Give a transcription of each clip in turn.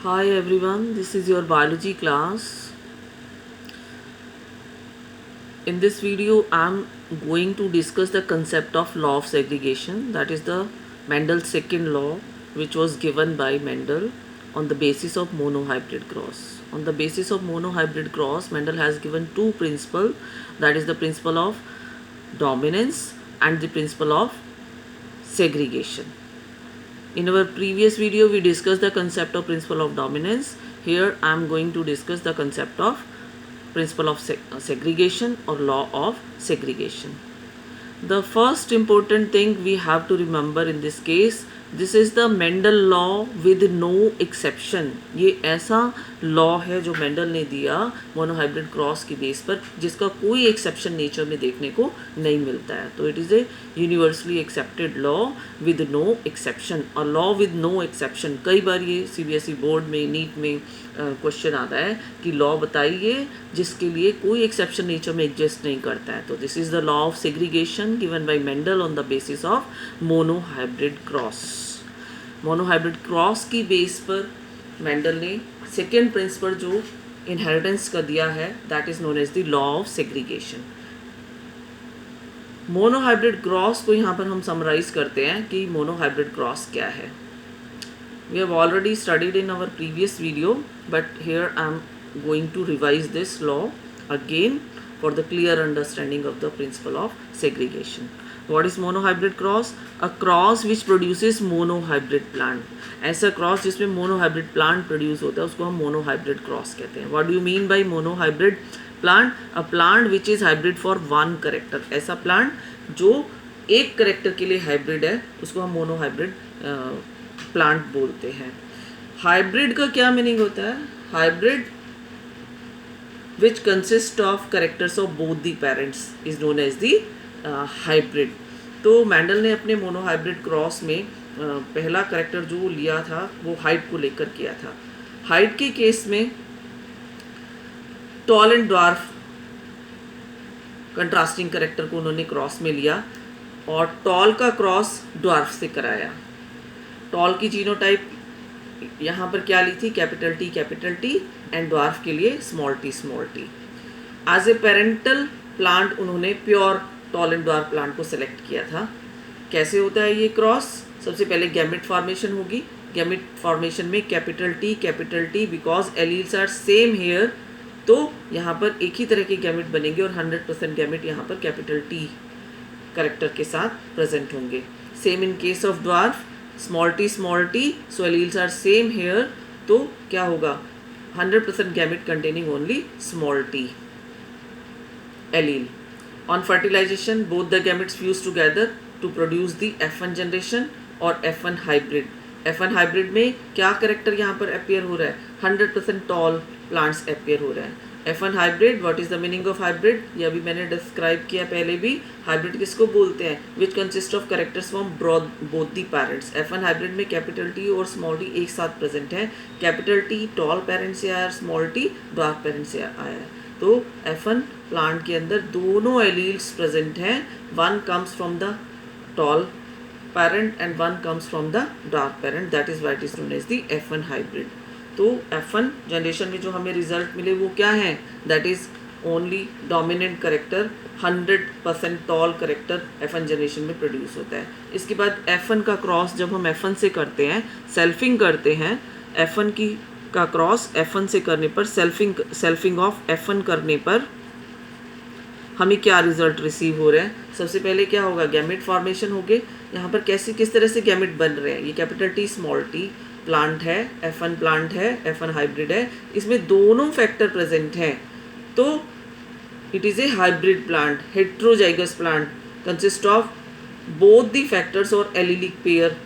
Hi everyone, this is your biology class. In this video, I'm going to discuss the concept of law of segregation, that is the Mendel's second law, which was given by Mendel on the basis of monohybrid cross. On the basis of monohybrid cross, Mendel has given two principles, that is the principle of dominance and the principle of segregation. In our previous video, we discussed the concept of principle of dominance. Here I am going to discuss the concept of principle of segregation or law of segregation. The first important thing we have to remember in this case, this is the Mendel law with no exception. ये ऐसा law है जो Mendel ने दिया monohybrid cross की base पर, जिसका कोई एक्सेप्शन नेचर में देखने को नहीं मिलता है. तो it is a universally accepted law with no exception. और लॉ विद नो एक्सेप्शन, कई बार ये सीबीएसई बोर्ड में, नीट में क्वेश्चन आता है कि लॉ बताइए जिसके लिए कोई एक्सेप्शन नेचर में एग्जिस्ट नहीं करता है. तो this is the law of segregation given by Mendel on the basis of monohybrid cross. Monohybrid cross की बेस पर मेंडल ने सेकेंड प्रिंसिपल जो इनहेरिटेंस का दिया है, that is known as the law of segregation. Monohybrid cross को यहाँ पर हम समराइज करते हैं कि मोनोहाइब्रिड क्रॉस क्या है. We have already studied in our previous video, but here I am going to revise this law again for the clear understanding of the principle of segregation. What is monohybrid cross? A cross which produces monohybrid plant. ऐसा cross जिसमें monohybrid plant produce होता है उसको हम monohybrid cross कहते हैं. What do you mean by monohybrid plant? A plant which is hybrid for one character. ऐसा plant जो एक करेक्टर के लिए हाइब्रिड है उसको हम मोनोहाइब्रिड प्लांट बोलते हैं. हाइब्रिड का क्या मीनिंग होता है? Hybrid which consist of characters of both the parents is known as the hybrid. तो मेंडल ने अपने मोनोहाइब्रिड क्रॉस में पहला करेक्टर जो लिया था वो हाइट को लेकर किया था. हाइट के केस में toll and dwarf contrasting character को उन्होंने क्रॉस में लिया और टॉल का क्रॉस ड्वार्फ से कराया. टॉल की जीनोटाइप यहाँ पर क्या ली थी? कैपिटल टी एंड ड्वार्फ के लिए small T. As a parental plant उन्होंने pure tall and dwarf plant को सेलेक्ट किया था. कैसे होता है ये क्रॉस? सबसे पहले गैमेट फॉर्मेशन होगी. गैमेट फॉर्मेशन में capital T because alleles are same here, तो यहाँ पर एक ही तरह के गैमेट बनेंगे और 100% गैमेट यहाँ पर कैपिटल टी करेक्टर के साथ प्रेजेंट होंगे. Same in case of dwarf, small T so alleles are same here, तो क्या होगा? 100% gamete containing only small T allele. On fertilisation both the gametes fuse together to produce the F1 generation और F1 hybrid. F1 hybrid में क्या character यहाँ पर appear हो रहा है? 100% टॉल प्लांट्स अपियर हो रहा है. F1 hybrid, what is the meaning of hybrid? ये अभी मैंने डिस्क्राइब किया पहले भी. हाइब्रिड किसको बोलते हैं? विच consist of characters from both the parents. F1 hybrid में कैपिटल टी और स्मॉल टी एक साथ प्रेजेंट है. कैपिटल टी टॉल पेरेंट से आया, स्मॉल टी ड्वार्फ पेरेंट से आया है. तो F1 प्लांट के अंदर दोनों एलील्स प्रेजेंट हैं. One comes from the tall parent and one comes from the dwarf parent. That is why it is known as the F1 hybrid. तो F1 generation में जो हमें रिजल्ट मिले वो क्या है? That is only dominant character, 100% tall character F1 generation में produce होता है. इसके बाद F1 का क्रॉस जब हम F1 से करते हैं, सेल्फिंग करते हैं, F1 की का क्रॉस F1 से करने पर, सेल्फिंग ऑफ F1 करने पर हमें क्या रिजल्ट रिसीव हो रहा है? सबसे पहले क्या होगा? गैमेट फॉर्मेशन हो गए. यहाँ पर किस तरह से गैमेट बन रहे हैं? ये capital T small T plant है, F1 प्लांट है, F1 हाइब्रिड है, इसमें दोनों फैक्टर प्रेजेंट हैं. तो it is a hybrid plant, heterozygous plant, consist of both the factors और allelic pair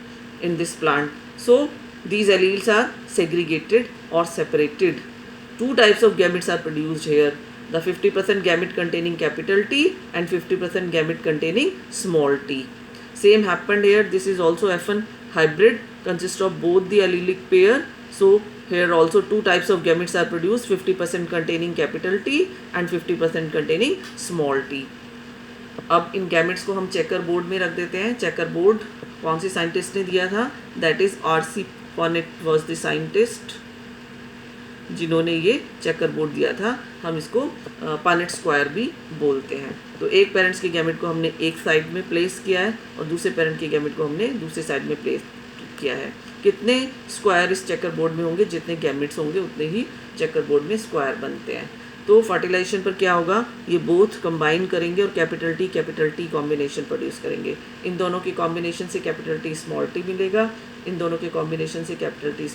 in this plant. So these alleles are segregated और separated. Two types of gametes are produced here. The 50% gamete containing capital T and 50% gamete containing small t. Same happened here. This is also F1 hybrid, consists of both the allelic pair. So here also two types of gametes are produced, 50% containing capital T and 50% containing small t. अब इन gametes को हम checker board में रख देते हैं. Checker board कौन सी scientist ने दिया था? That is R.C. Punnett was the scientist. जिन्होंने ये चेकर बोर्ड दिया था, हम इसको पनेट स्क्वायर भी बोलते हैं। तो एक पेरेंट्स के गैमेट को हमने एक साइड में प्लेस किया है और दूसरे पेरेंट के गैमेट को हमने दूसरे साइड में प्लेस किया है। कितने स्क्वायर इस चेकर बोर्ड में होंगे, जितने गैमेट्स होंगे उतने ही चेकर बोर्ड में स्क्वायर बनते हैं। तो फर्टिलाइजेशन पर क्या होगा, ये बोथ कंबाइन करेंगे और कैपिटल टी कॉम्बिनेशन प्रोड्यूस करेंगे। इन दोनों के कॉम्बिनेशन से कैपिटल टी स्मॉल टी मिलेगा, इन दोनों के कॉम्बिनेशन से कैपिटल टी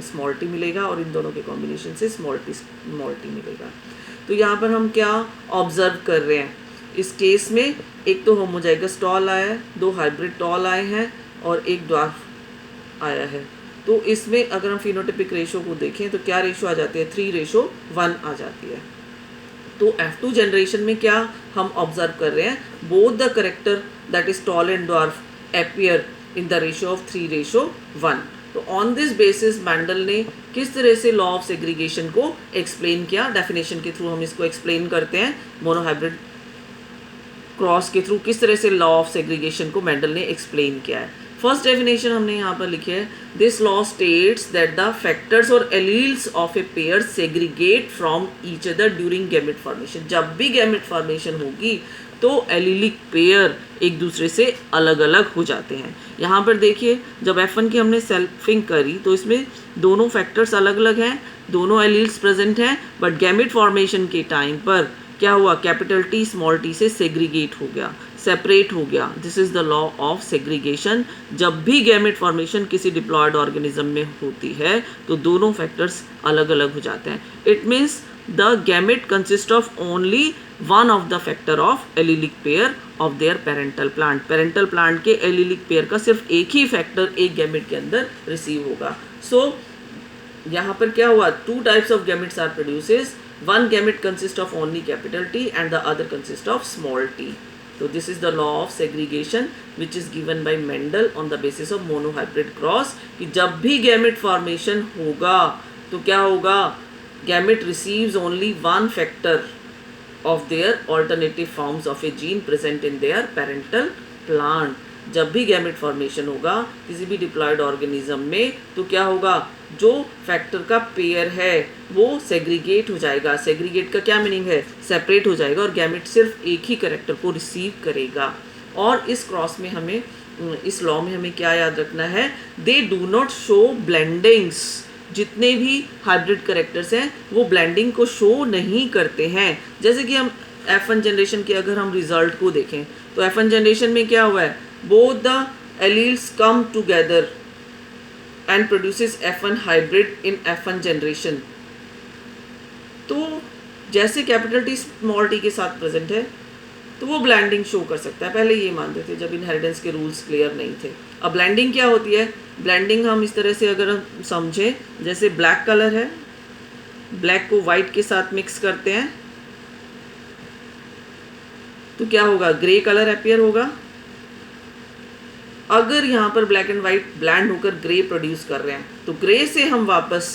स्मॉल टी मिलेगा और इन दोनों के कॉम्बिनेशन से स्मॉल टी मिलेगा। तो यहाँ पर हम क्या ऑब्जर्व कर रहे हैं, इस केस में एक तो होमोजाइगस टॉल आया है, 2 हाइब्रिड टॉल आए हैं और एक ड्वार्फ आया है। तो इसमें अगर हम फिनोटिपिक रेशो को देखें तो क्या रेशो आ जाती है, 3:1 आ जाती है। तो F2 जनरेशन में क्या हम ऑब्जर्व कर रहे हैं, both the character that is tall and dwarf appear in the ratio of 3:1। तो ऑन दिस बेसिस मैंडल ने किस तरह से लॉ ऑफ सेग्रीगेशन को एक्सप्लेन किया, डेफिनेशन के थ्रू हम इसको एक्सप्लेन करते हैं। मोनोहाइब्रिड क्रॉस के थ्रू किस तरह से लॉ ऑफ सेग्रीगेशन को मैंडल ने एक्सप्लेन किया है। फर्स्ट डेफिनेशन हमने यहाँ पर लिखी है, this law states that the factors और alleles of a pair segregate from each other during gamete formation. जब भी गैमेट फॉर्मेशन होगी तो एलीलिक पेयर एक दूसरे से अलग अलग हो जाते हैं। यहाँ पर देखिए, जब F1 की हमने सेल्फिंग करी तो इसमें दोनों फैक्टर्स अलग अलग हैं, दोनों एलील्स प्रेजेंट हैं, बट गैमेट फॉर्मेशन के टाइम पर क्या हुआ, कैपिटल टी स्मॉल टी से सेग्रीगेट हो गया, सेपरेट हो गया। This is the law of segregation. जब भी गैमेट फॉर्मेशन किसी डिप्लॉयड ऑर्गेनिज्म में होती है तो दोनों फैक्टर्स अलग अलग हो जाते हैं। It means the gamete consist of only one of the factor of allelic pair of their parental plant. Parental plant के एलीलिक पेयर का सिर्फ एक ही फैक्टर एक गैमेट के अंदर रिसीव होगा। सो यहाँ पर क्या हुआ, 2 types of gametes are produces, one gamete consists of only capital T and the other consists of small t. So this is the law of segregation which is given by Mendel on the basis of monohybrid cross कि जब भी gamete formation होगा तो क्या होगा, gamete receives only one factor of their alternative forms of a gene present in their parental plant. जब भी gamete formation होगा किसी भी डिप्लॉयड ऑर्गेनिज्म में तो क्या होगा, जो फैक्टर का पेयर है वो सेग्रीगेट हो जाएगा। सेग्रीगेट का क्या मीनिंग है, सेपरेट हो जाएगा और गैमेट सिर्फ एक ही कैरेक्टर को रिसीव करेगा। और इस क्रॉस में हमें, इस लॉ में हमें क्या याद रखना है, दे डू नॉट शो ब्लेंडिंग्स। जितने भी हाइब्रिड कैरेक्टर्स हैं वो ब्लेंडिंग को शो नहीं करते हैं। जैसे कि हम F1 जनरेशन के अगर हम रिजल्ट को देखें तो F1 जनरेशन में क्या हुआ है, both the alleles come together and produces F1 hybrid in F1 generation। तो जैसे कैपिटल टी स्मॉल टी के साथ प्रेजेंट है तो वो ब्लेंडिंग शो कर सकता है। पहले ये मानते थे जब इनहेरिटेंस के रूल्स क्लियर नहीं थे। अब ब्लेंडिंग क्या होती है, ब्लेंडिंग हम इस तरह से अगर हम समझें, जैसे ब्लैक कलर है, ब्लैक को वाइट के साथ मिक्स करते हैं तो क्या होगा, ग्रे कलर अपीयर होगा। अगर यहाँ पर ब्लैक एंड वाइट ब्लेंड होकर ग्रे प्रोड्यूस कर रहे हैं तो ग्रे से हम वापस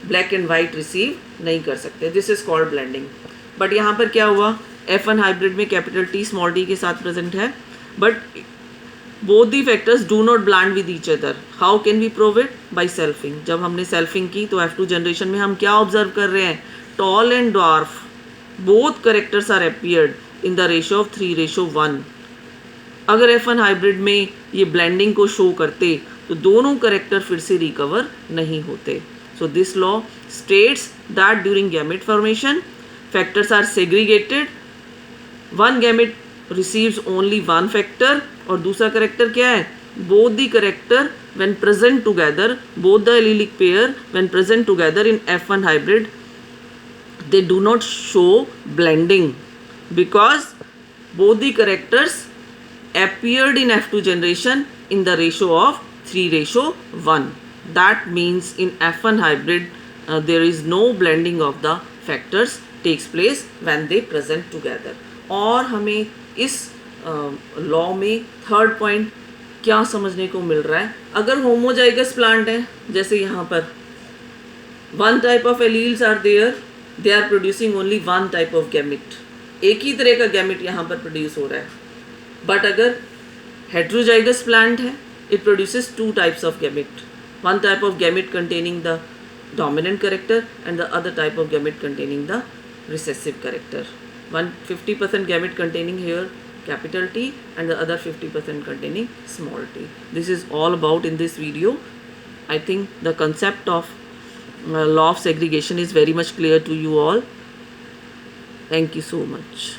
ब्लैक एंड वाइट रिसीव नहीं कर सकते, this is called blending. But यहाँ पर क्या हुआ, F1 हाइब्रिड में कैपिटल टी स्मॉल टी के साथ प्रेजेंट है, but both the factors do not blend with each other. How can we prove it, by selfing. जब हमने सेल्फिंग की तो F2 जनरेशन में हम क्या ऑब्जर्व कर रहे हैं, tall and dwarf both characters are appeared in the ratio of 3:1। अगर F1 हाइब्रिड में ये ब्लेंडिंग को शो करते तो दोनों करेक्टर फिर से रिकवर नहीं होते। So this law states that during gamete formation factors are segregated, one gamete receives only one factor और दूसरा करेक्टर क्या है, both the character when present together, both the allelic pair when present together in F1 hybrid they do not show blending because both the characters appeared in F2 generation in the ratio of 3:1. That means in F1 hybrid there is no blending of the factors takes place when they present together. और हमें इस law में third point क्या समझने को मिल रहा है, अगर होमोजाइगस प्लांट है जैसे यहाँ पर one type of alleles are there, they are producing only one type of gamete, एक ही तरह का गैमेट यहाँ पर प्रोड्यूस हो रहा है। बट अगर हेट्रोजाइगस प्लांट है, it produces 2 types of gamete, one type of gamete containing the dominant character and the other type of gamete containing the recessive character. One 50% gamete containing here capital T and the other 50% containing small t. This is all about in this video. I think the concept of law of segregation is very much clear to you all. Thank you so much.